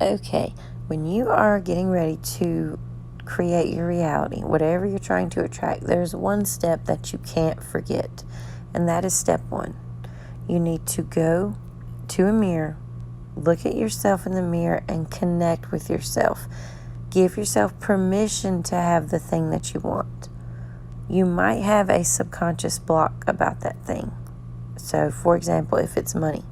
Okay, when you are getting ready to create your reality, whatever you're trying to attract, there's one step that you can't forget, and that is step one. You need to go to a mirror, look at yourself in the mirror, and connect with yourself. Give yourself permission to have the thing that you want. You might have a subconscious block about that thing. So, for example, if it's money,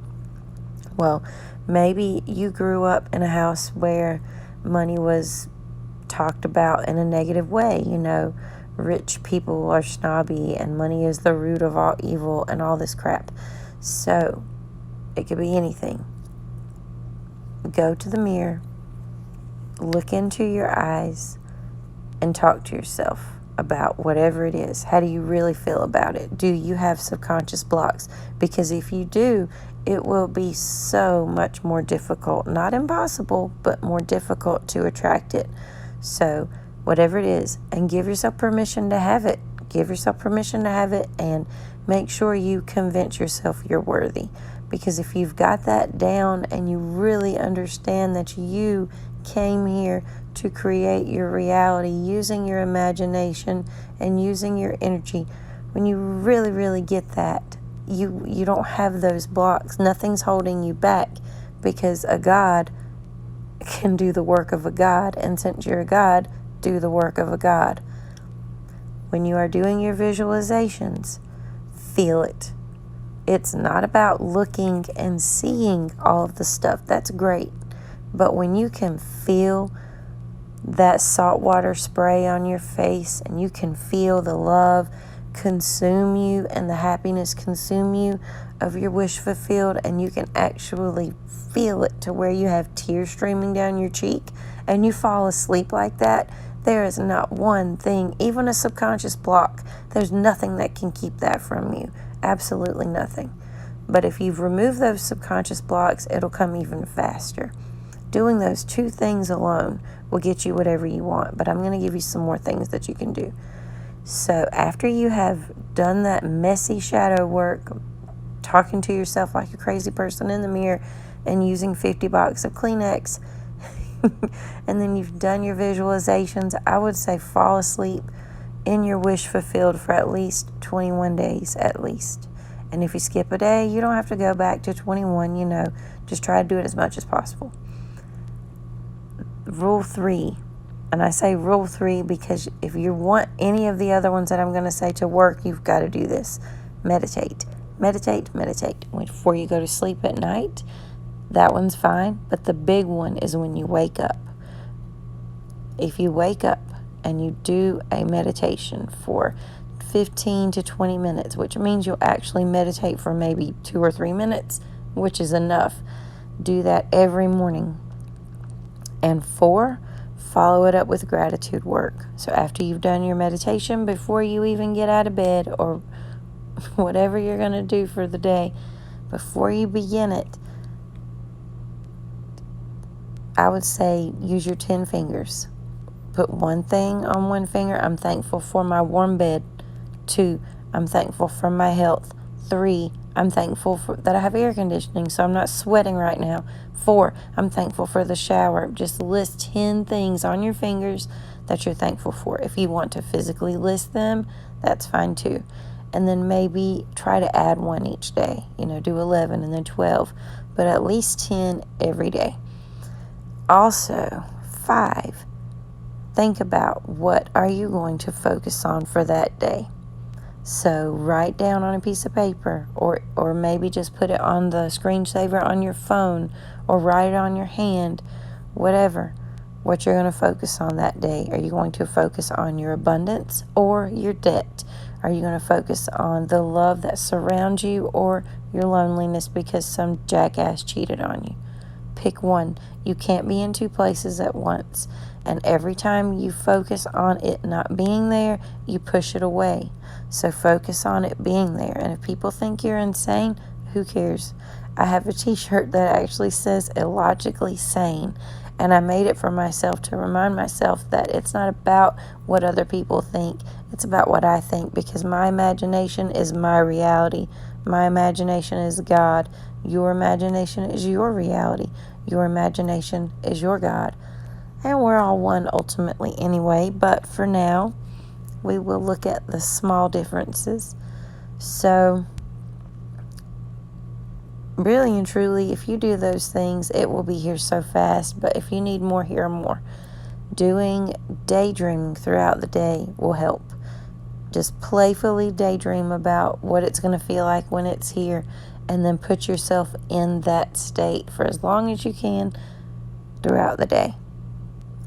well, maybe you grew up in a house where money was talked about in a negative way. Rich people are snobby and money is the root of all evil and all this crap. So, it could be anything. Go to the mirror, look into your eyes, and talk to yourself about whatever it is. How do you really feel about it? Do you have subconscious blocks? Because if you do, it will be so much more difficult, not impossible, but more difficult to attract it. So whatever it is, and give yourself permission to have it. Give yourself permission to have it, and make sure you convince yourself you're worthy. Because if you've got that down and you really understand that you came here to create your reality using your imagination and using your energy, when you really, really get that, you don't have those blocks. Nothing's holding you back, because a God can do the work of a God, and since you're a God, do the work of a God. When you are doing your visualizations, feel it. It's not about looking and seeing all of the stuff. That's great. But when you can feel that saltwater spray on your face, and you can feel the love consume you and the happiness consume you of your wish fulfilled, and you can actually feel it to where you have tears streaming down your cheek and you fall asleep like that, there is not one thing, even a subconscious block, there's nothing that can keep that from you. Absolutely nothing. But if you've removed those subconscious blocks, it'll come even faster. Doing those two things alone will get you whatever you want, but I'm going to give you some more things that you can do. So after you have done that messy shadow work, talking to yourself like a crazy person in the mirror and using 50 boxes of Kleenex, and then you've done your visualizations, I would say fall asleep in your wish fulfilled for at least 21 days at least. And if you skip a day, you don't have to go back to 21, just try to do it as much as possible. Rule 3. And I say rule 3 because if you want any of the other ones that I'm going to say to work, you've got to do this. Meditate. Meditate, meditate. Before you go to sleep at night, that one's fine. But the big one is when you wake up. If you wake up and you do a meditation for 15 to 20 minutes, which means you'll actually meditate for maybe 2 or 3 minutes, which is enough. Do that every morning. And 4, follow it up with gratitude work. So after you've done your meditation, before you even get out of bed or whatever you're going to do for the day, before you begin it, I would say use your 10 fingers. Put one thing on one finger. I'm thankful for my warm bed. 2, I'm thankful for my health. 3, I'm thankful that I have air conditioning, so I'm not sweating right now. 4, I'm thankful for the shower. Just list 10 things on your fingers that you're thankful for. If you want to physically list them, that's fine too. And then maybe try to add one each day. Do 11 and then 12, but at least 10 every day. Also, 5, think about what are you going to focus on for that day. So write down on a piece of paper, or maybe just put it on the screensaver on your phone, or write it on your hand, whatever, what you're going to focus on that day. Are you going to focus on your abundance or your debt? Are you going to focus on the love that surrounds you or your loneliness because some jackass cheated on you? Pick one. You can't be in 2 places at once. And every time you focus on it not being there, you push it away. So focus on it being there. And if people think you're insane, who cares? I have a t-shirt that actually says illogically sane. And I made it for myself to remind myself that it's not about what other people think. It's about what I think, because my imagination is my reality. My imagination is God. Your imagination is your reality. Your imagination is your God. And we're all one ultimately anyway, but for now, we will look at the small differences. So, really and truly, if you do those things, it will be here so fast. But if you need more, here are more. Doing daydreaming throughout the day will help. Just playfully daydream about what it's going to feel like when it's here, and then put yourself in that state for as long as you can throughout the day.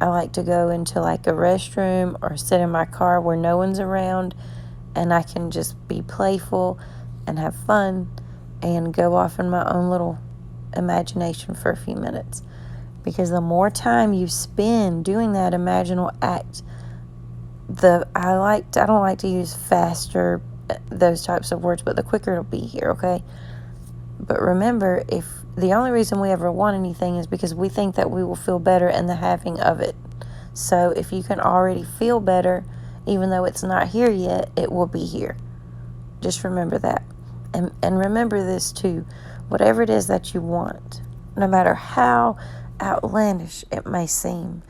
I like to go into like a restroom or sit in my car where no one's around, and I can just be playful and have fun and go off in my own little imagination for a few minutes. Because the more time you spend doing that imaginal act, I don't like to use faster, those types of words, but the quicker it'll be here, okay? But remember, if the only reason we ever want anything is because we think that we will feel better in the having of it. So if you can already feel better, even though it's not here yet, it will be here. Just remember that. And remember this too. Whatever it is that you want, no matter how outlandish it may seem,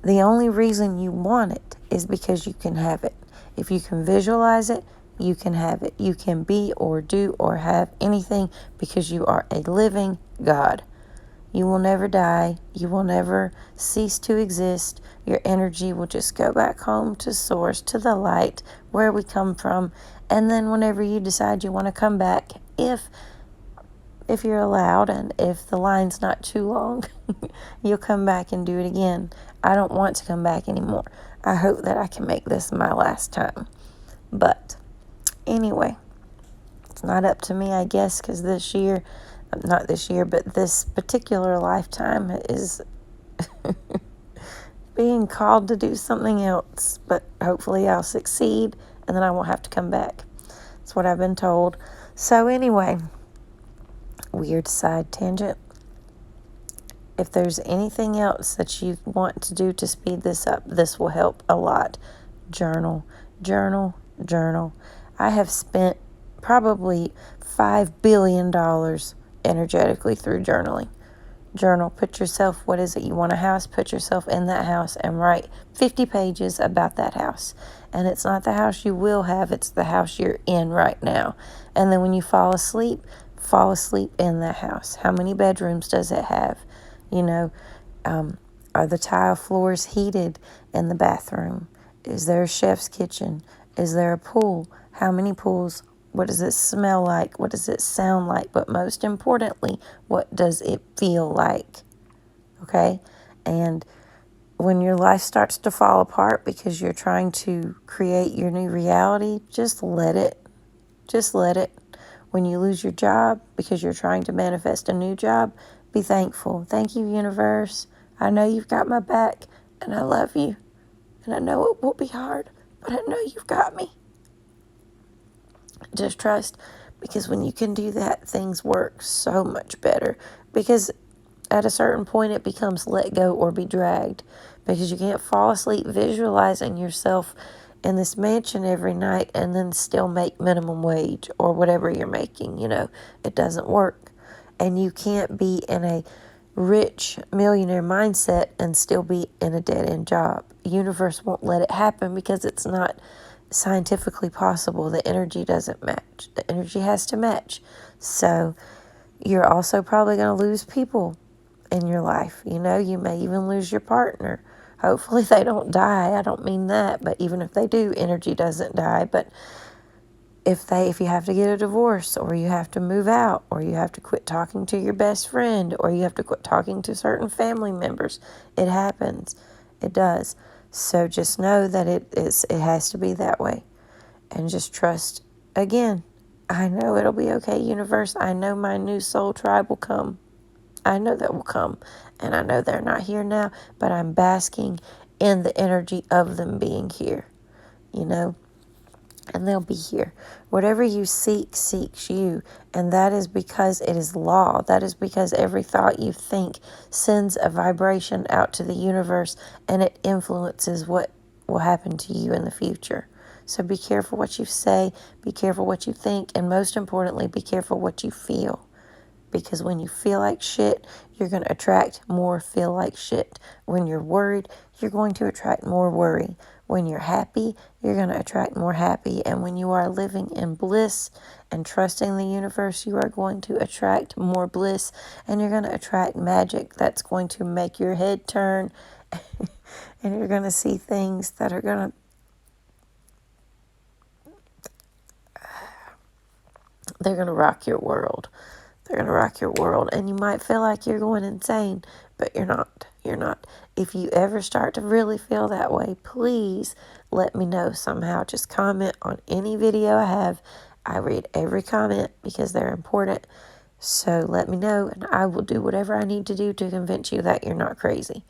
the only reason you want it is because you can have it. If you can visualize it, you can have it. You can be or do or have anything because you are a living God. You will never die. You will never cease to exist. Your energy will just go back home to source, to the light, where we come from. And then whenever you decide you want to come back, if you're allowed and if the line's not too long, you'll come back and do it again. I don't want to come back anymore. I hope that I can make this my last time. But anyway, it's not up to me, I guess, because not this year, but this particular lifetime is being called to do something else. But hopefully I'll succeed and then I won't have to come back. That's what I've been told. So anyway, weird side tangent. If there's anything else that you want to do to speed this up, this will help a lot. Journal, journal, journal. I have spent probably $5 billion energetically through journaling. Journal, put yourself, what is it you want a house? Put yourself in that house and write 50 pages about that house. And it's not the house you will have, it's the house you're in right now. And then when you fall asleep in that house. How many bedrooms does it have? You know, are the tile floors heated in the bathroom? Is there a chef's kitchen? Is there a pool? How many pools? What does it smell like? What does it sound like? But most importantly, what does it feel like? Okay? And when your life starts to fall apart because you're trying to create your new reality, just let it. Just let it. When you lose your job because you're trying to manifest a new job, be thankful. Thank you, universe. I know you've got my back, and I love you. And I know it will be hard, but I know you've got me. Just trust, because when you can do that, things work so much better. Because at a certain point, it becomes let go or be dragged. Because you can't fall asleep visualizing yourself in this mansion every night and then still make minimum wage or whatever you're making. It doesn't work. And you can't be in a rich millionaire mindset and still be in a dead-end job. The universe won't let it happen because it's not scientifically possible. The energy doesn't match. The energy has to match. So you're also probably going to lose people in your life. You may even lose your partner. Hopefully they don't die. I don't mean that, but even if they do, energy doesn't die. But if you have to get a divorce, or you have to move out, or you have to quit talking to your best friend, or you have to quit talking to certain family members, it happens. It does. So just know that it has to be that way. And just trust. Again, I know it'll be okay, universe. I know my new soul tribe will come. I know that will come. And I know they're not here now, but I'm basking in the energy of them being here. And they'll be here. Whatever you seek, seeks you. And that is because it is law. That is because every thought you think sends a vibration out to the universe, and it influences what will happen to you in the future. So be careful what you say, be careful what you think, and most importantly, be careful what you feel. Because when you feel like shit, you're going to attract more feel like shit. When you're worried, you're going to attract more worry. When you're happy, you're going to attract more happy. And when you are living in bliss and trusting the universe, you are going to attract more bliss. And you're going to attract magic that's going to make your head turn. And you're going to see things that are going to they're going to rock your world. They're going to rock your world. And you might feel like you're going insane, but you're not. You're not. If you ever start to really feel that way, please let me know somehow. Just comment on any video I have. I read every comment because they're important. So let me know, and I will do whatever I need to do to convince you that you're not crazy.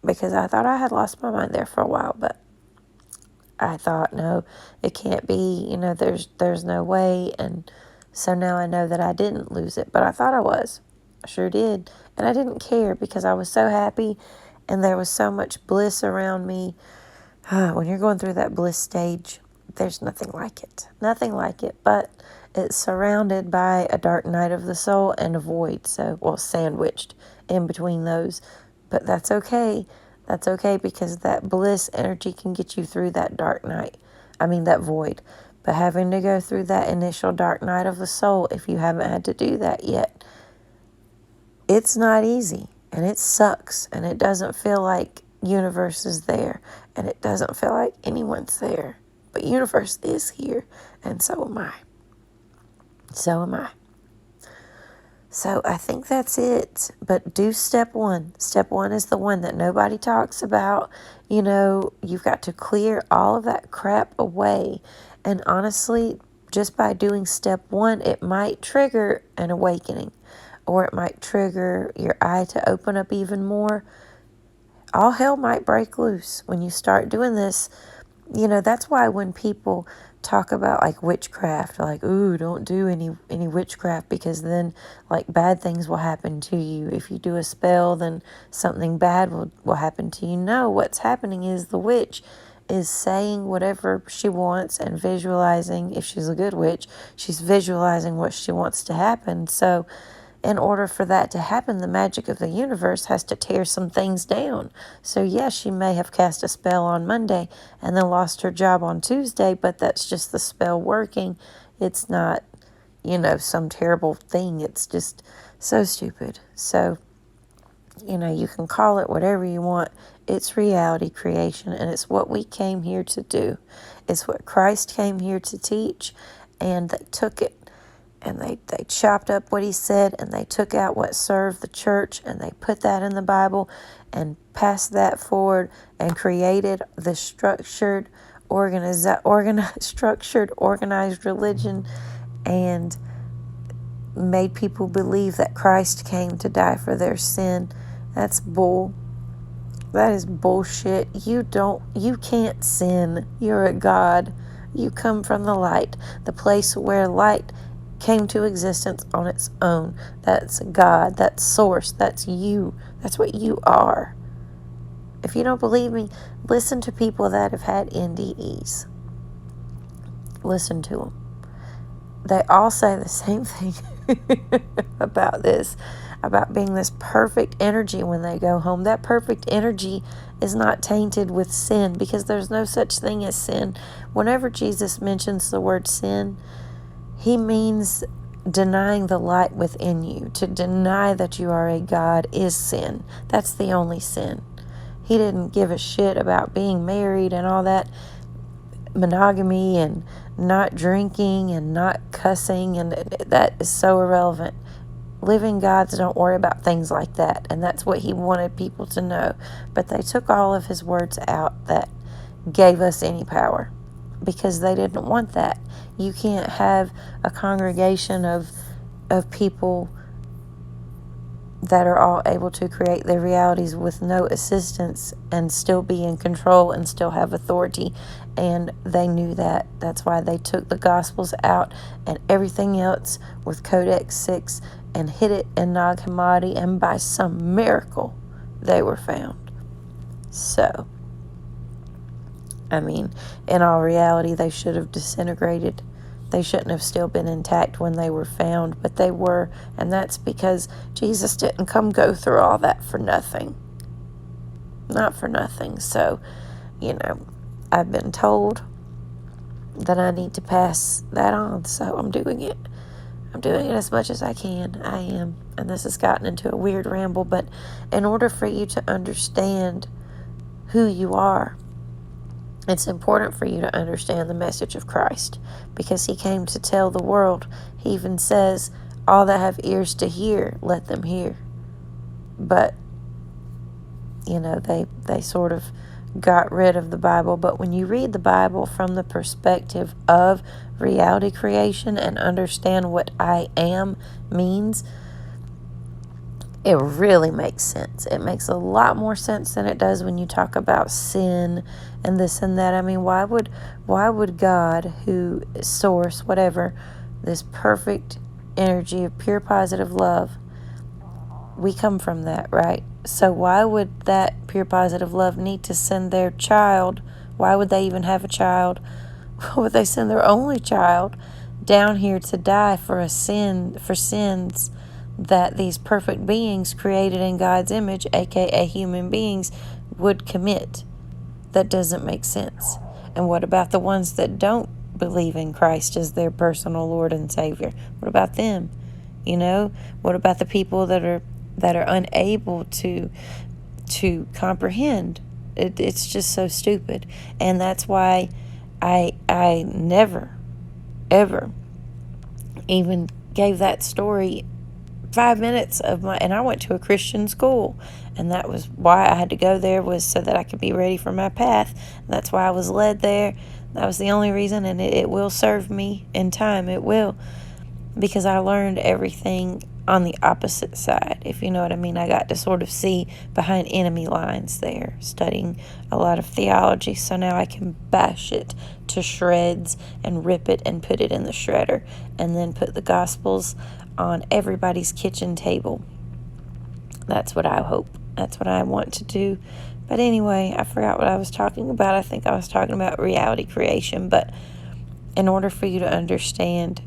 Because I thought I had lost my mind there for a while, but I thought, no, it can't be. There's no way. And so now I know that I didn't lose it, but I thought I was. I sure did. And I didn't care because I was so happy and there was so much bliss around me. When you're going through that bliss stage, there's nothing like it. Nothing like it, but it's surrounded by a dark night of the soul and a void. So, sandwiched in between those. But that's okay. That's okay because that bliss energy can get you through that dark night. That void. But having to go through that initial dark night of the soul, if you haven't had to do that yet, it's not easy. And it sucks. And it doesn't feel like universe is there. And it doesn't feel like anyone's there. But universe is here. And so am I. So am I. So I think that's it. But do step one. Step one is the one that nobody talks about. You've got to clear all of that crap away. And honestly, just by doing step one, it might trigger an awakening. Or it might trigger your eye to open up even more. All hell might break loose when you start doing this. That's why when people talk about like witchcraft, like, ooh, don't do any witchcraft because then like bad things will happen to you. If you do a spell, then something bad will happen to you. No, what's happening is the witch is saying whatever she wants and visualizing. If she's a good witch, she's visualizing what she wants to happen. So in order for that to happen, the magic of the universe has to tear some things down. So, yes, she may have cast a spell on Monday and then lost her job on Tuesday, but that's just the spell working. It's not, some terrible thing. It's just so stupid. So, you can call it whatever you want. It's reality creation, and it's what we came here to do. It's what Christ came here to teach, and they took it. And they chopped up what he said, and they took out what served the church, and they put that in the Bible and passed that forward and created the organized religion and made people believe that Christ came to die for their sin. That's bull. That is bullshit. You can't sin. You're a God. You come from the light, the place where light came to existence on its own. That's God. That's source. That's you. That's what you are. If you don't believe me, listen to people that have had NDEs. Listen to them. They all say the same thing about this, about being this perfect energy when they go home. That perfect energy is not tainted with sin because there's no such thing as sin. Whenever Jesus mentions the word sin, he means denying the light within you. To deny that you are a God is sin. That's the only sin. He didn't give a shit about being married and all that monogamy and not drinking and not cussing, and that is so irrelevant. Living gods don't worry about things like that, and that's what he wanted people to know. But they took all of his words out that gave us any power because they didn't want that. You can't have a congregation of people that are all able to create their realities with no assistance and still be in control and still have authority. And they knew that. That's why they took the Gospels out and everything else with Codex 6 and hid it in Nag Hammadi, and by some miracle they were found. So, in all reality, they should have disintegrated They shouldn't have still been intact when they were found, but they were, and that's because Jesus didn't go through all that for nothing. Not for nothing. So, I've been told that I need to pass that on, so I'm doing it. I'm doing it as much as I can. I am. And this has gotten into a weird ramble, but in order for you to understand who you are, it's important for you to understand the message of Christ, because he came to tell the world. He even says, all that have ears to hear, let them hear. But, they sort of got rid of the Bible. But when you read the Bible from the perspective of reality creation and understand what I am means, it really makes sense. It makes a lot more sense than it does when you talk about sin and this and that. I mean, why would God, who is source, whatever, this perfect energy of pure positive love, we come from that, right? So why would that pure positive love need to send their child? Why would they even have a child? Why would they send their only child down here to die for sins that these perfect beings created in God's image, aka human beings, would commit? That doesn't make sense. And what about the ones that don't believe in Christ as their personal Lord and Savior? What about them? What about the people that are unable to comprehend? It's just so stupid. And that's why I never ever even gave that story 5 minutes of and I went to a Christian school, and that was why I had to go there, was so that I could be ready for my path. And that's why I was led there. That was the only reason, and it will serve me in time. It will, because I learned everything on the opposite side, if you know what I mean. I got to sort of see behind enemy lines there, studying a lot of theology, so now I can bash it to shreds and rip it and put it in the shredder, and then put the Gospels on everybody's kitchen table. That's what I hope. That's what I want to do. But anyway, I forgot what I was talking about. I think I was talking about reality creation. But in order for you to understand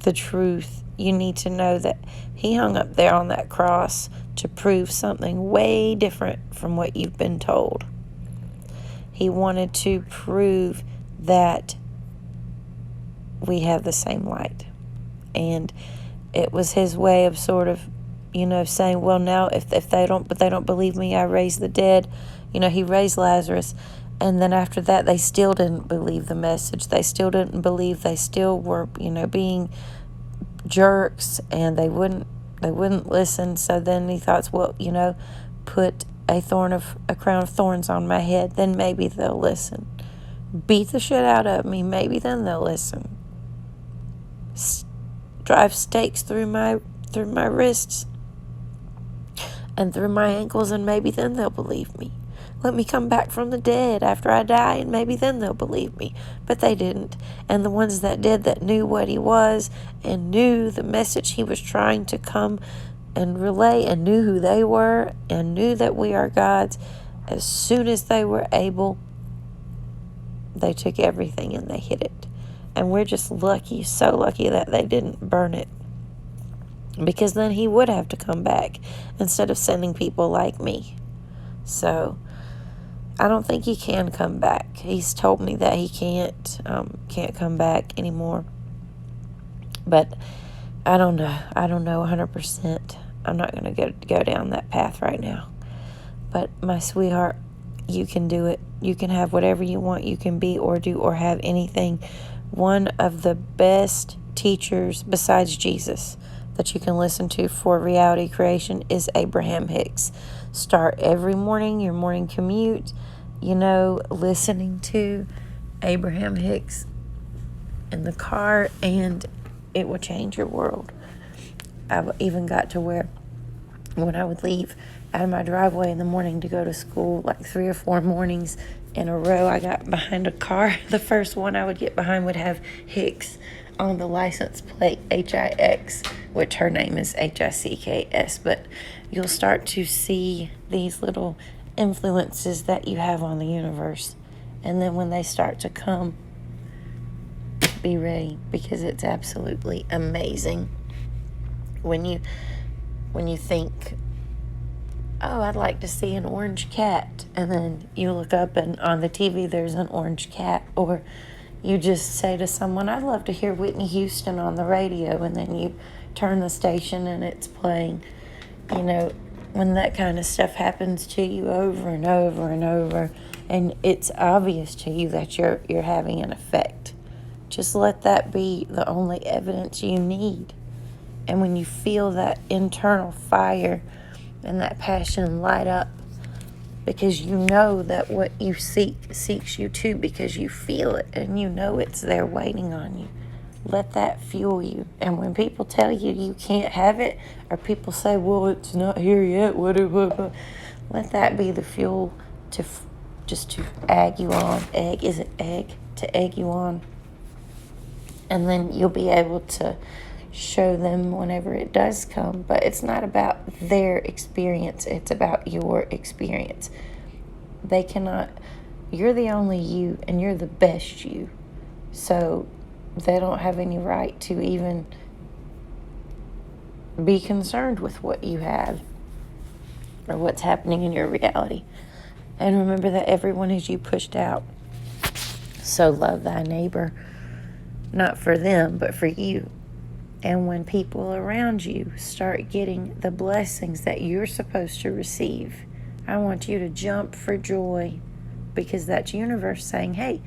the truth, you need to know that he hung up there on that cross to prove something way different from what you've been told. He wanted to prove that we have the same light. And it was his way of sort of, saying, well, now if they don't believe me, I raised the dead. He raised Lazarus. And then after that, they still didn't believe the message. They still didn't believe. They still were, being jerks, and they wouldn't listen. So then he thought, well, put a crown of thorns on my head, then maybe they'll listen. Beat the shit out of me, maybe then they'll listen. Drive stakes through my wrists and through my ankles, and maybe then they'll believe me. Let me come back from the dead after I die, and maybe then they'll believe me. But they didn't. And the ones that did, that knew what he was and knew the message he was trying to come and relay, and knew who they were, and knew that we are God's, as soon as they were able, they took everything and they hid it. And we're just lucky, so lucky, that they didn't burn it. Because then he would have to come back instead of sending people like me. So I don't think he can come back. He's told me that he can't come back anymore. But I don't know. I don't know 100%. I'm not going to go down that path right now. But my sweetheart, you can do it. You can have whatever you want. You can be or do or have anything. One of the best teachers besides Jesus that you can listen to for reality creation is Abraham Hicks. Start every morning, your morning commute, listening to Abraham Hicks in the car, and it will change your world. I've even got to where when I would leave out of my driveway in the morning to go to school, like 3 or 4 mornings in a row, I got behind a car. The first one I would get behind would have Hicks on the license plate, Hix, which her name is Hicks. But you'll start to see these little influences that you have on the universe. And then when they start to come, be ready, because it's absolutely amazing when you think, oh, I'd like to see an orange cat, and then you look up and on the TV there's an orange cat. Or you just say to someone, I'd love to hear Whitney Houston on the radio, and then you turn the station and it's playing. When that kind of stuff happens to you over and over and over, and it's obvious to you that you're having an effect, just let that be the only evidence you need. And when you feel that internal fire and that passion light up, because you know that what you seeks you too, because you feel it and you know it's there waiting on you, let that fuel you. And when people tell you you can't have it, or people say, well, it's not here yet, let that be the fuel to just to egg you on. To egg you on. And then you'll be able to show them whenever it does come. But it's not about their experience, it's about your experience. You're the only you, and you're the best you. So they don't have any right to even be concerned with what you have or what's happening in your reality. And remember that everyone is you pushed out. So love thy neighbor, not for them, but for you. And when people around you start getting the blessings that you're supposed to receive, I want you to jump for joy, because that's universe saying, hey,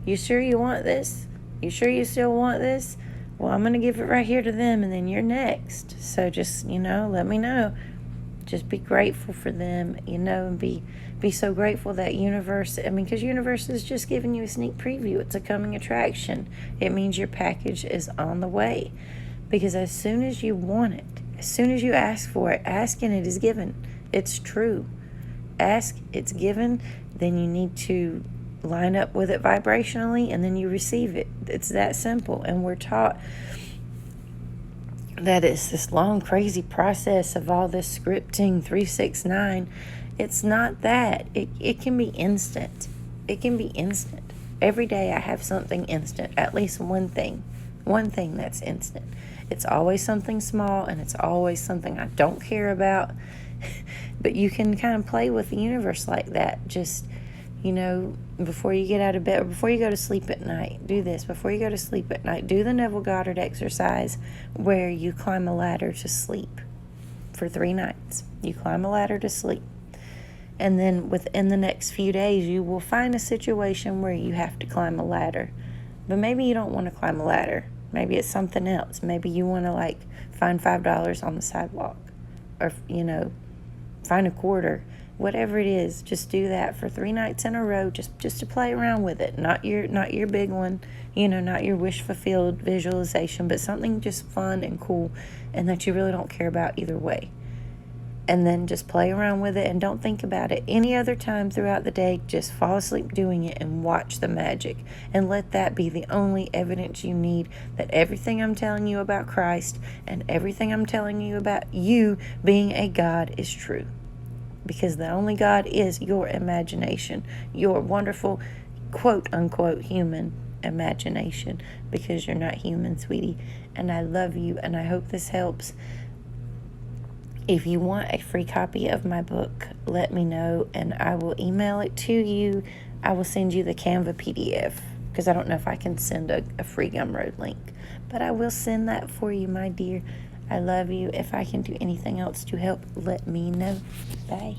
you sure you want this? You sure you still want this? Well, I'm going to give it right here to them, and then you're next. So just, let me know. Just be grateful for them, and be so grateful that universe, because universe is just giving you a sneak preview. It's a coming attraction. It means your package is on the way. Because as soon as you want it, as soon as you ask for it, ask and it is given. It's true. Ask, it's given, then you need to line up with it vibrationally, and then you receive it. It's that simple. And we're taught that it's this long, crazy process of all this scripting, 369. It's not that. It can be instant. It can be instant. Every day I have something instant, at least one thing that's instant. It's always something small, and it's always something I don't care about. But you can kind of play with the universe like that. Just, before you get out of bed, or before you go to sleep at night, do this. Before you go to sleep at night, do the Neville Goddard exercise where you climb a ladder to sleep for 3 nights. You climb a ladder to sleep. And then within the next few days, you will find a situation where you have to climb a ladder. But maybe you don't want to climb a ladder. Maybe it's something else. Maybe you want to find $5 on the sidewalk, or find a quarter. Whatever it is, just do that for 3 nights in a row, just to play around with it. Not your big one, not your wish fulfilled visualization, but something just fun and cool, and that you really don't care about either way. And then just play around with it, and don't think about it any other time throughout the day. Just fall asleep doing it and watch the magic. And let that be the only evidence you need that everything I'm telling you about Christ and everything I'm telling you about you being a God is true. Because the only God is your imagination, your wonderful, quote unquote, human imagination. Because you're not human, sweetie. And I love you, and I hope this helps. If you want a free copy of my book, let me know, and I will email it to you. I will send you the Canva PDF, because I don't know if I can send a free Gumroad link. But I will send that for you, my dear. I love you. If I can do anything else to help, let me know. Bye.